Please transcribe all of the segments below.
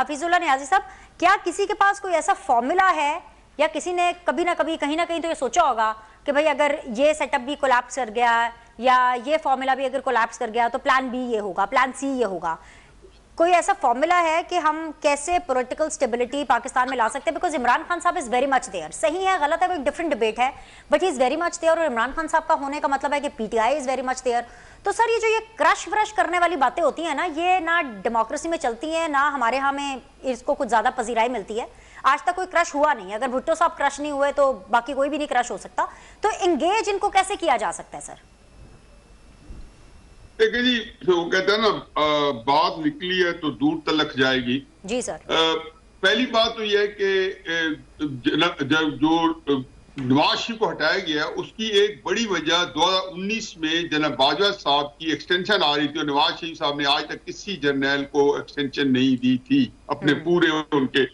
हफीजुल्लाह नियाजी साहब, क्या किसी के पास कोई ऐसा फॉर्मूला है या किसी ने कभी ना कभी कहीं ना कहीं तो ये सोचा होगा कि भाई अगर ये सेटअप भी कोलैप्स कर गया या ये फॉर्मूला भी अगर कोलैप्स कर गया तो प्लान बी ये होगा, प्लान सी ये होगा? कोई ऐसा फॉर्मूला है कि हम कैसे पॉलिटिकल स्टेबिलिटी पाकिस्तान में ला सकते हैं? बिकॉज इमरान खान साहब इज वेरी मच देयर। सही है गलत है वो एक डिफरेंट डिबेट है, but he is very much there. और इमरान खान साहब का होने का मतलब है कि PTI is very much there. तो सर, ये जो ये क्रश व्रश करने वाली बातें होती हैं ना, ये ना डेमोक्रेसी में चलती हैं ना हमारे यहाँ में इसको कुछ ज्यादा पजीराई मिलती है। आज तक कोई क्रश हुआ नहीं। अगर भुट्टो साहब क्रश नहीं हुए तो बाकी कोई भी नहीं क्रश हो सकता। तो एंगेज इनको कैसे किया जा सकता है सर? देखिए जी, वो कहते हैं ना, बात निकली है तो दूर तलक जाएगी। जी सर। पहली बात तो यह है कि जो नवाज शरीफ को हटाया गया उसकी एक बड़ी वजह 2019 में जनाब बाजवा साहब की एक्सटेंशन आ रही थी और नवाज शरीफ साहब ने आज तक किसी जर्नैल को एक्सटेंशन नहीं दी थी अपने पूरे उनके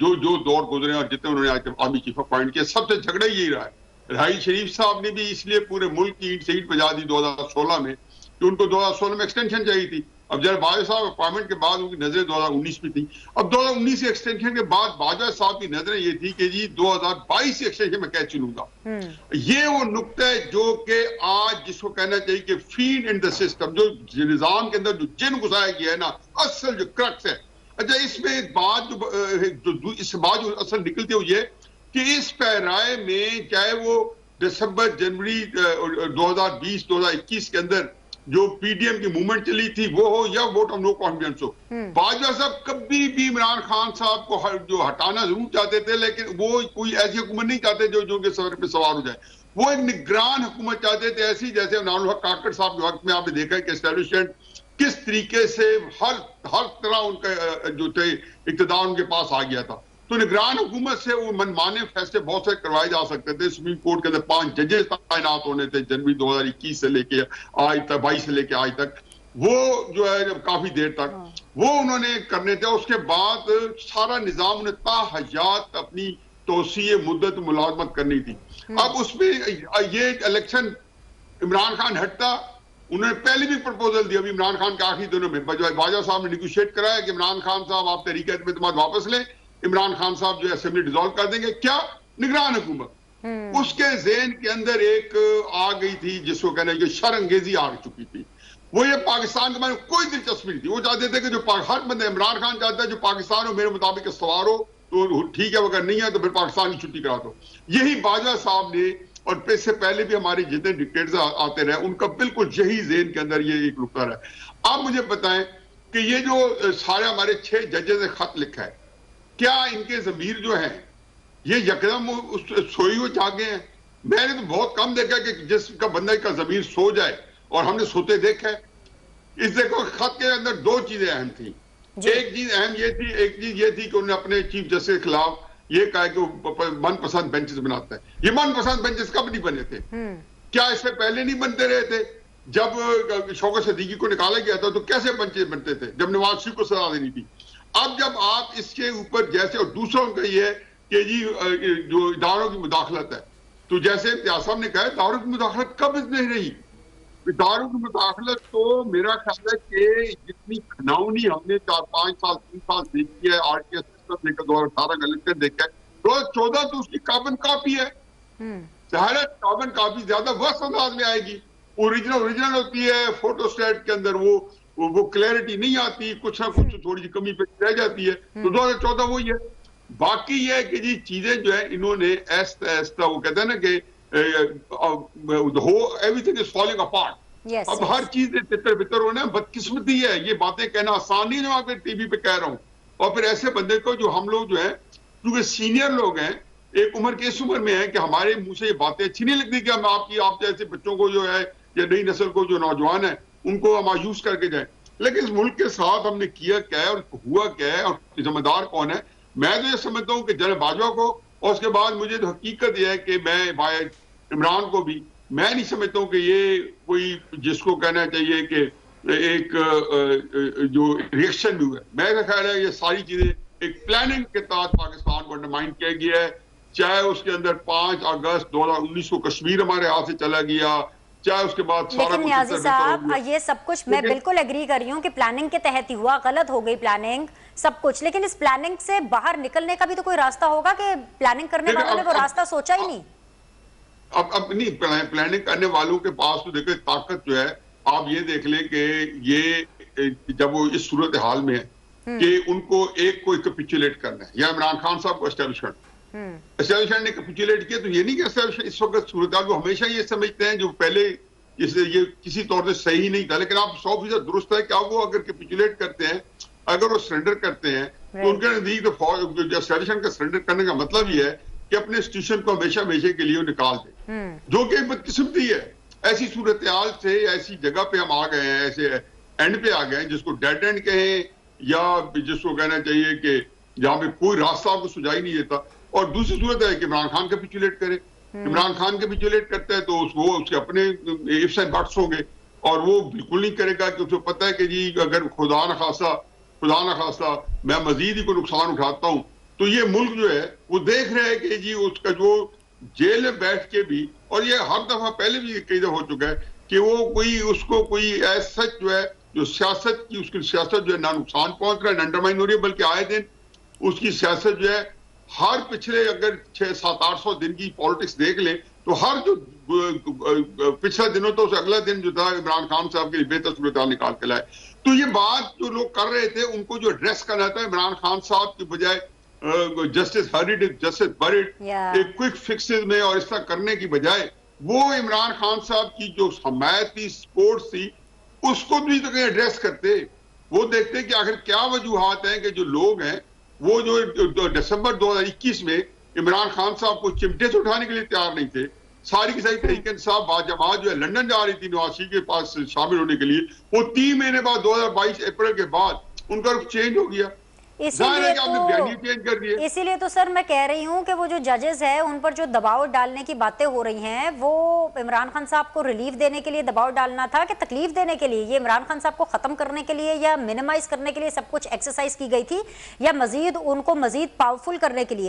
जो दौर गुजरे और जितने उन्होंने आज तक आर्मी चीफ अपॉइंट किया। सबसे झगड़ा यही रहा है। राही शरीफ साहब ने भी इसलिए पूरे मुल्क की ईंट से ईंट बजा दी 2016 में कि उनको 2016 में एक्सटेंशन चाहिए थी। अब जब बाजवा साहब अपॉइंटमेंट के बाद उनकी नजरें 2019 में थी। अब 2019 के एक्सटेंशन के बाद बाजवा साहब की नजरें ये थी कि जी 2022 एक्सटेंशन में कैसे चुनूंगा। ये वो नुक्ता है जो कि आज जिसको कहना चाहिए कि फीड इन द सिस्टम, जो निजाम के अंदर जो जिन घुसाया गया है ना, असल जो क्रक्स है। अच्छा, इसमें एक बात जो इस बात जो असल निकलती है ये कि इस पैराए में चाहे वो दिसंबर जनवरी 2020-2021 के अंदर जो पीडीएम की मूवमेंट चली थी वो हो या वोट ऑफ नो कॉन्फिडेंस हो, बाजवा साहब कभी भी इमरान खान साहब को जो हटाना जरूर चाहते थे, लेकिन वो कोई ऐसी हुकूमत नहीं चाहते जो कि सर पे सवार हो जाए। वो एक निगरान हुकूमत चाहते थे, ऐसी जैसे नानुल हक काकड़ साहब के वक्त में आपने देखा है कि एस्टैब्लिशमेंट किस तरीके से हर तरह उनका जो थे इक्तदार उनके पास आ गया था। तो निगरान हुकूमत से वो मनमाने फैसले बहुत से करवाए जा सकते थे। सुप्रीम कोर्ट के अंदर 5 जजेस तैनात होने थे जनवरी 2021 से लेके आज तक, 22 से लेके आज तक, वो जो है काफी देर तक वो उन्होंने करने थे। उसके बाद सारा निजाम ने ताहयात अपनी तोसीए मुद्दत मुलाजमत करनी थी। अब उसमें ये इलेक्शन इमरान खान हटता, उन्होंने पहले भी प्रपोजल दिया अभी इमरान खान के आखिरी दिनों में बाजवा साहब ने निगोशिएट कराया कि इमरान खान साहब आप तहरीक एतमाद वापस लें, इमरान खान साहब जो असेंबली डिसॉल्व कर देंगे, क्या निगरान हुकूमत। उसके ज़हन के अंदर एक आ गई थी जिसको कहना है शर्मंगेजी आ चुकी थी। वो ये पाकिस्तान के बारे में कोई दिलचस्पी नहीं थी। वो चाहते थे कि जो हर बंदे, इमरान खान चाहता है जो पाकिस्तान हो मेरे मुताबिक सवार हो तो ठीक है, अगर नहीं है तो फिर पाकिस्तान की छुट्टी करा दो। यही बाजवा साहब ने और इससे पहले भी हमारे जितने डिक्टेटर्स आते रहे उनका बिल्कुल यही ज़हन के अंदर ये एक नुक्ता है। आप मुझे बताएं कि ये जो सारे हमारे 6 जजेस ने खत लिखा है, क्या इनके जमीर जो है ये यकदम सोई हुए जागे हैं? मैंने तो बहुत कम देखा कि जिसका बंदा का जमीर सो जाए, और हमने सोते देखा है। इस देखो खत के अंदर 2 चीजें अहम थी। एक चीज अहम ये थी, एक चीज ये थी कि उन्होंने अपने चीफ जस्टिस के खिलाफ ये कहा कि वो मनपसंद बेंचेस बनाता है। ये मनपसंद बेंचेस कब नहीं बने थे? क्या इससे पहले नहीं बनते रहे थे? जब शौकत सिद्दीकी को निकाला गया था तो कैसे बेंचेस बनते थे जब नवाज शरीफ को सजा देनी थी? अब जब आप इसके ऊपर जैसे, और दूसरों का ये है कि जी जो इदारों की मुदाखलत है, तो जैसे इम्तियाज साहब ने कहा इदारों की मुदाखलत कब नहीं रही? इदारों की मुदाखलत तो मेरा ख्याल है कि जितनी खनाउनी हमने 4-5 साल 3 साल देखी है, आरटीएस सिस्टम देखा, 2018 का इलेक्शन देखा है, 2014 तो उसकी कार्बन कॉपी है। जाहिर है कार्बन कॉपी ज्यादा वक्त अंदाज में आएगी, ओरिजिनल होती है, फोटोस्टेट के अंदर वो क्लैरिटी नहीं आती, कुछ ना कुछ थोड़ी सी कमी पे रह जाती है। तो 2014 वही है। बाकी ये है कि जी चीजें जो है इन्होंने ऐसा वो कहते हैं ना कि एवरीथिंग इज फॉलिंग अपार्ट। अब हर चीज तितर बितर होना बदकिस्मती है। ये बातें कहना आसान नहीं है जो मैं टीवी पे कह रहा हूँ। और फिर ऐसे बंदे को जो हम लोग जो है क्योंकि सीनियर लोग हैं, एक उम्र की इस उम्र में है कि हमारे मुंह से ये बातें अच्छी नहीं लगती कि हम आप जैसे बच्चों को जो है या नई नस्ल को जो नौजवान है उनको हम मायूस करके जाए। लेकिन इस मुल्क के साथ हमने किया क्या है और हुआ क्या है और जिम्मेदार कौन है? मैं तो ये समझता हूँ कि जनरल बाजवा को, और उसके बाद मुझे तो हकीकत यह है कि मैं भाई इमरान को भी मैं नहीं समझता हूँ कि ये कोई जिसको कहना चाहिए कि एक जो रिएक्शन भी हुआ है। मेरा ख्याल है ये सारी चीजें एक प्लानिंग के तहत पाकिस्तान को अंडरमाइन किया गया है। चाहे उसके अंदर 5 अगस्त 2019 को कश्मीर हमारे हाथ से चला गया, चाहे उसके बाद लेकिन नियाजी साहब ये सब कुछ मैं बिल्कुल एग्री कर रही हूँ कि प्लानिंग के तहत ही हुआ। गलत हो गई प्लानिंग, सब कुछ, लेकिन इस प्लानिंग से बाहर निकलने का भी तो कोई रास्ता होगा कि प्लानिंग करने वालों ने वो रास्ता सोचा ही नहीं। अब नहीं, प्लानिंग करने वालों के पास तो देखो ताकत जो है, आप ये देख लें कि ये जब वो इस सूरत हाल में है कि उनको एक को कैपिचुलेट करना है या इमरान खान साहब को एस्टैब्लिशमेंट ने कैपिचुलेट किया, तो ये नहीं कि एस्टैब्लिशमेंट इस वक्त सूरत हाल, वो हमेशा ये समझते हैं जो पहले ये किसी तौर से सही नहीं था, लेकिन आप 100% दुरुस्त है कि वो अगर कैपिचुलेट करते हैं, अगर वो सरेंडर करते हैं, तो उनके नजदीक तो एस्टैब्लिशमेंट का सरेंडर करने का मतलब ये है कि अपने इंस्टीट्यूशन को हमेशा हमेशा के लिए निकाल दे, जो कि बदकिस्मती है। ऐसी सूरत हाल से ऐसी जगह पे हम आ गए हैं, ऐसे एंड पे आ गए हैं जिसको डेड एंड कहें या जिसको कहना चाहिए कि जहां पे कोई रास्ता आपको सुझाई नहीं देता। और दूसरी सूरत है कि इमरान खान कैपिचुलेट करे, इमरान खान कैपिचुलेट करता है तो वो उसके अपने इफ्स एंड बट्स होंगे, और वो बिल्कुल नहीं करेगा कि उसको पता है कि जी अगर खुदा न खासा मैं मजीद ही कोई नुकसान उठाता हूं, तो ये मुल्क जो है वो देख रहे हैं कि जी उसका जो जेल में बैठ के भी, और ये हर दफा पहले भी कई दफा हो चुका है कि वो उसको कोई ऐसा जो है जो सियासत की, उसकी सियासत जो है ना नुकसान पहुंच रहा है, ना अंडरमाइन हो रही है, बल्कि आए दिन उसकी सियासत जो है हर पिछले अगर 600-700-800 दिन की पॉलिटिक्स देख लें तो हर जो पिछले दिनों तो उसे अगला दिन जो था इमरान खान साहब के बेहतर सूरत निकाल के लाए। तो ये बात जो लोग कर रहे थे उनको जो एड्रेस करना था इमरान खान साहब की बजाय जस्टिस हरीड जस्टिस बरीड एक क्विक फिक्सेस में और इस तरह करने की बजाय वो इमरान खान साहब की जो हमायत थी, सपोर्ट थी, उसको भी तो कहीं एड्रेस करते, वो देखते कि आखिर क्या वजूहात हैं कि जो लोग हैं वो जो दिसंबर 2021 में इमरान खान साहब को चिमटे से उठाने के लिए तैयार नहीं थे, सारी की सारी तरीके साहब बाजमात जो है लंदन जा रही थी नवाज शरीफ के पास शामिल होने के लिए, वो 3 महीने बाद 2022 अप्रैल के बाद उनका रुख चेंज हो गया। इसीलिए तो सर मैं कह रही हूँ कि वो जो जजेस है उन पर जो दबाव डालने की बातें हो रही हैं वो इमरान खान साहब को रिलीफ देने के लिए दबाव डालना था कि तकलीफ देने के लिए, ये इमरान खान साहब को खत्म करने के लिए या मिनिमाइज करने के लिए सब कुछ एक्सरसाइज की गई थी, या मजीद उनको मजीद पावरफुल करने के लिए?